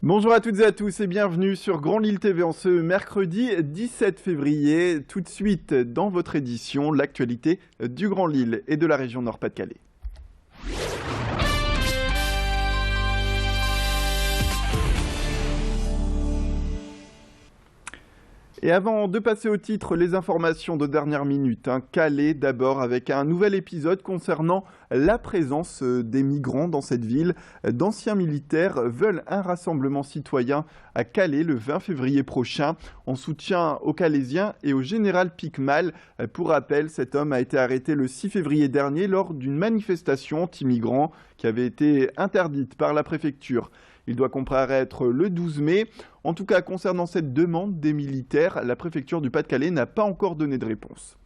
Bonjour à toutes et à tous et bienvenue sur Grand Lille TV en ce mercredi 17 février. Tout de suite dans votre édition, l'actualité du Grand Lille et de la région Nord-Pas-de-Calais. Et avant de passer au titre, les informations de dernière minute. Calais d'abord avec un nouvel épisode concernant la présence des migrants dans cette ville. D'anciens militaires veulent un rassemblement citoyen à Calais le 20 février prochain en soutien aux Calaisiens et au général Picmal. Pour rappel, cet homme a été arrêté le 6 février dernier lors d'une manifestation anti-migrants qui avait été interdite par la préfecture. Il doit comparaître le 12 mai. En tout cas, concernant cette demande des militaires, la préfecture du Pas-de-Calais n'a pas encore donné de réponse.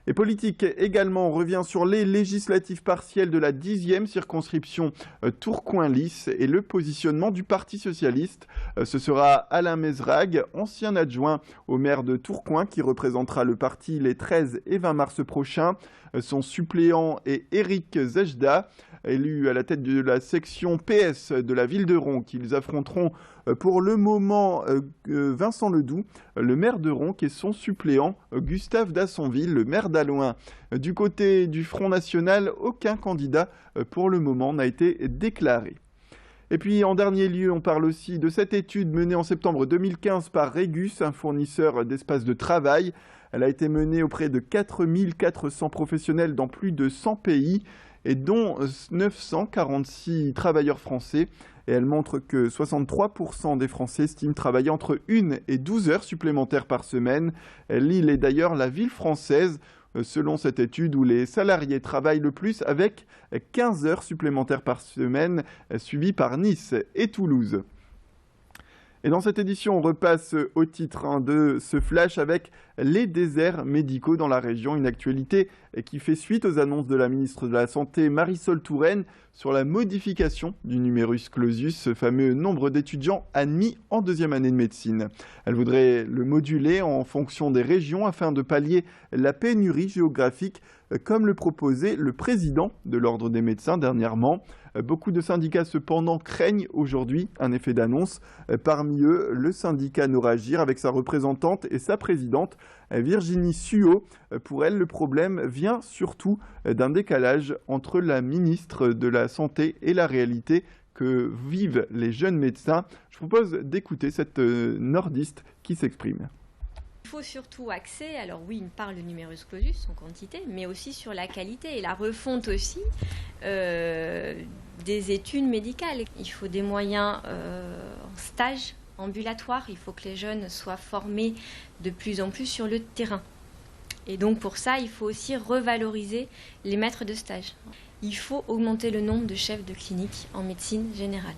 Et politique également, on revient sur les législatives partielles de la 10e circonscription Tourcoing-Lys et le positionnement du Parti socialiste. Ce sera Alain Mesrag, ancien adjoint au maire de Tourcoing, qui représentera le parti les 13 et 20 mars prochains. Son suppléant est Éric Zejda, élu à la tête de la section PS de la ville de Ronques. Ils affronteront pour le moment Vincent Ledoux, le maire de Ronques, et son suppléant Gustave Dassonville, le maire d'Allouin. Du côté du Front National, aucun candidat pour le moment n'a été déclaré. Et puis en dernier lieu, on parle aussi de cette étude menée en septembre 2015 par Regus, un fournisseur d'espaces de travail. Elle a été menée auprès de 4400 professionnels dans plus de 100 pays et dont 946 travailleurs français. Et elle montre que 63% des Français estiment travailler entre 1 et 12 heures supplémentaires par semaine. Lille est d'ailleurs la ville française, selon cette étude, où les salariés travaillent le plus avec 15 heures supplémentaires par semaine, suivi par Nice et Toulouse. Et dans cette édition, on repasse au titre de ce flash avec les déserts médicaux dans la région, une actualité qui fait suite aux annonces de la ministre de la Santé Marisol Touraine sur la modification du numerus clausus, ce fameux nombre d'étudiants admis en deuxième année de médecine. Elle voudrait le moduler en fonction des régions afin de pallier la pénurie géographique, comme le proposait le président de l'Ordre des médecins dernièrement. Beaucoup de syndicats cependant craignent aujourd'hui un effet d'annonce. Parmi eux, le syndicat Noragir avec sa représentante et sa présidente Virginie Suot. Pour elle, le problème vient surtout d'un décalage entre la ministre de la Santé et la réalité que vivent les jeunes médecins. Je vous propose d'écouter cette nordiste qui s'exprime. Il faut surtout axer, alors oui, il parle de numerus clausus en quantité, mais aussi sur la qualité et la refonte aussi des études médicales. Il faut des moyens en stage ambulatoire, il faut que les jeunes soient formés de plus en plus sur le terrain. Et donc pour ça, il faut aussi revaloriser les maîtres de stage. Il faut augmenter le nombre de chefs de clinique en médecine générale.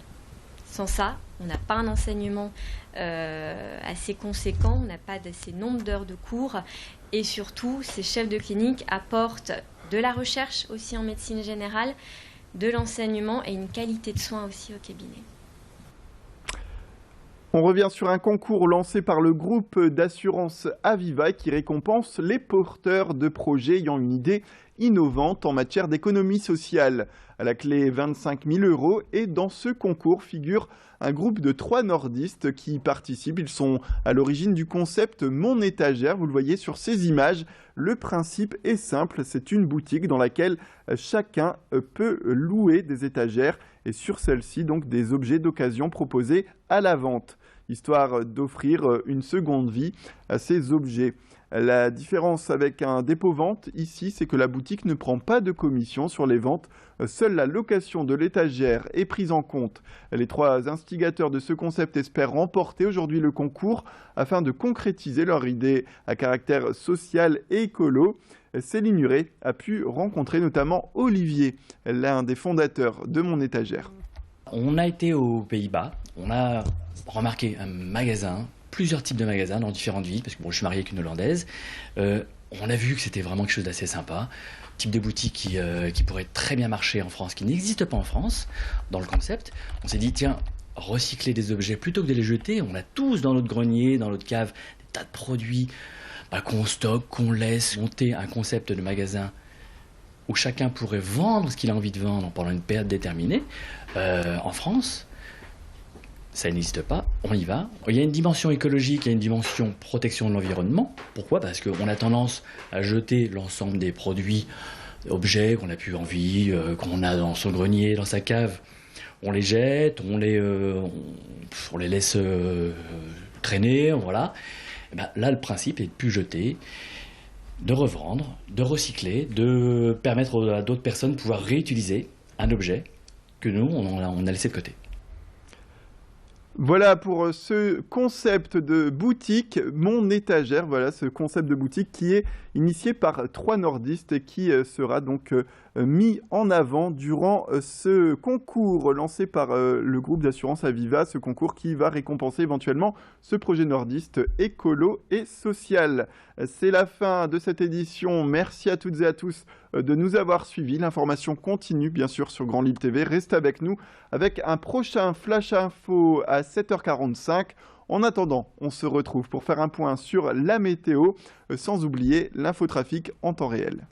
Sans ça, on n'a pas un enseignement assez conséquent, on n'a pas assez nombre d'heures de cours et surtout, ces chefs de clinique apportent de la recherche aussi en médecine générale, de l'enseignement et une qualité de soins aussi au cabinet. On revient sur un concours lancé par le groupe d'assurance Aviva qui récompense les porteurs de projets ayant une idée innovante en matière d'économie sociale. À la clé 25 000 € et dans ce concours figure un groupe de 3 nordistes qui y participent. Ils sont à l'origine du concept Mon étagère. Vous le voyez sur ces images. Le principe est simple, c'est une boutique dans laquelle chacun peut louer des étagères et sur celles-ci donc des objets d'occasion proposés à la vente, histoire d'offrir une seconde vie à ces objets. La différence avec un dépôt-vente ici, c'est que la boutique ne prend pas de commission sur les ventes. Seule la location de l'étagère est prise en compte. Les 3 instigateurs de ce concept espèrent remporter aujourd'hui le concours afin de concrétiser leur idée à caractère social et écolo. Céline Huret a pu rencontrer notamment Olivier, l'un des fondateurs de Mon étagère. On a été aux Pays-Bas, on a remarqué un magasin, plusieurs types de magasins dans différentes villes, parce que bon, je suis marié avec une Hollandaise. On a vu que c'était vraiment quelque chose d'assez sympa, type de boutique qui pourrait très bien marcher en France, qui n'existe pas en France, dans le concept. On s'est dit, tiens, recycler des objets plutôt que de les jeter, on a tous dans notre grenier, dans notre cave, des tas de produits qu'on stocke, qu'on laisse. Monter un concept de magasin où chacun pourrait vendre ce qu'il a envie de vendre pendant une période déterminée, en France, ça n'existe pas, on y va. Il y a une dimension écologique, il y a une dimension protection de l'environnement. Pourquoi ? Parce qu'on a tendance à jeter l'ensemble des produits, objets qu'on n'a plus envie, qu'on a dans son grenier, dans sa cave. On les jette, on les laisse traîner, voilà. Et ben, là, le principe est de ne plus jeter, de revendre, de recycler, de permettre à d'autres personnes de pouvoir réutiliser un objet que nous, on a laissé de côté. Voilà pour ce concept de boutique, mon étagère, voilà ce concept de boutique qui est initié par 3 nordistes et qui sera donc mis en avant durant ce concours lancé par le groupe d'assurance Aviva, ce concours qui va récompenser éventuellement ce projet nordiste écolo et social. C'est la fin de cette édition, merci à toutes et à tous de nous avoir suivis. L'information continue bien sûr sur Grand Libre TV, reste avec nous avec un prochain Flash Info à 7h45. En attendant, on se retrouve pour faire un point sur la météo, sans oublier l'infotrafic en temps réel.